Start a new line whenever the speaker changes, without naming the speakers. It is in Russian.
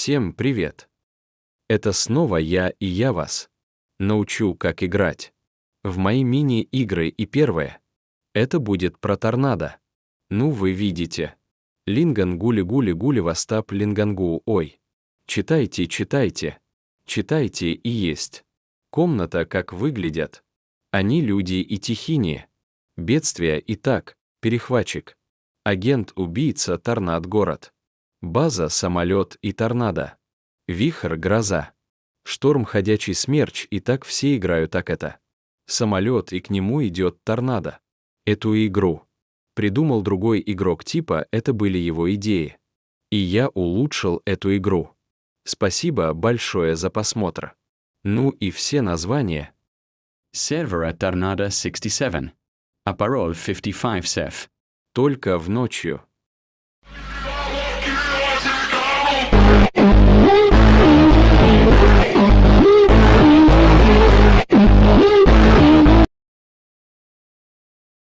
Всем привет! Это снова я и я вас научу, как играть в мои мини-игры, и первое — это будет про торнадо. Ну, вы видите. Линган гули-гули-гули вастап лингангу, ой. Читайте, читайте. Читайте и есть. Комната, как выглядят. Они люди и тихини. Бедствие и так, перехватчик. Агент-убийца, торнад-город. База, самолет и торнадо. Вихрь, гроза. Шторм, ходячий смерч, и так все играют так это. Самолет, и к нему идет торнадо. Эту игру придумал другой игрок типа, это были его идеи. И я улучшил эту игру. Спасибо большое за просмотр. Ну и все названия.
Servera Tornado 67. A parole 55 sef.
Только в ночью.